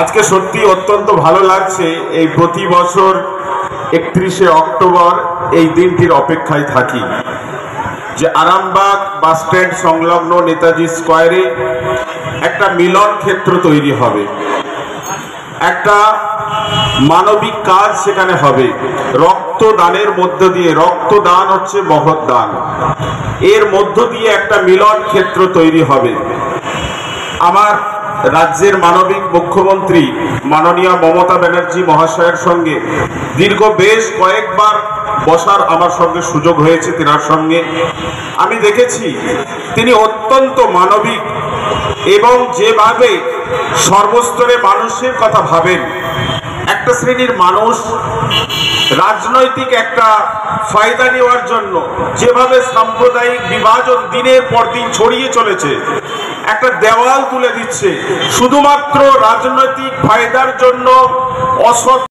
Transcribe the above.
আজকে সত্যি অত্যন্ত ভালো লাগছে। এই প্রতি বছর 31শে অক্টোবর এই দিনটির অপেক্ষায় থাকি যে আরামবাগ বাস স্ট্যান্ড সংলগ্ন নেতাজি স্কয়ারে একটা মিলন ক্ষেত্র তৈরি হবে, একটা মানবিক কাজ সেখানে হবে। রক্তদানের মধ্য দিয়ে, রক্তদান হচ্ছে মহৎ দান, এর মধ্য দিয়ে একটা মিলন ক্ষেত্র তৈরি হবে। আমার রাজ্যের মানবিক মুখ্যমন্ত্রী মাননীয় মমতা ব্যানার্জি মহাশয়ের সঙ্গে দীর্ঘ বেশ কয়েকবার বসার আমার সঙ্গে সুযোগ হয়েছে। তেনার সঙ্গে আমি দেখেছি তিনি অত্যন্ত মানবিক এবং যেভাবে সর্বস্তরে মানুষের কথা ভাবেন। একটা শ্রেণীর মানুষ রাজনৈতিক একটা ফায়দা নেওয়ার জন্য যেভাবে সাম্প্রদায়িক বিভাজন দিনের পর দিন ছড়িয়ে চলেছে, একটা দেওয়াল তুলে দিচ্ছে শুধুমাত্র রাজনৈতিক ফায়দার জন্য, অসৎ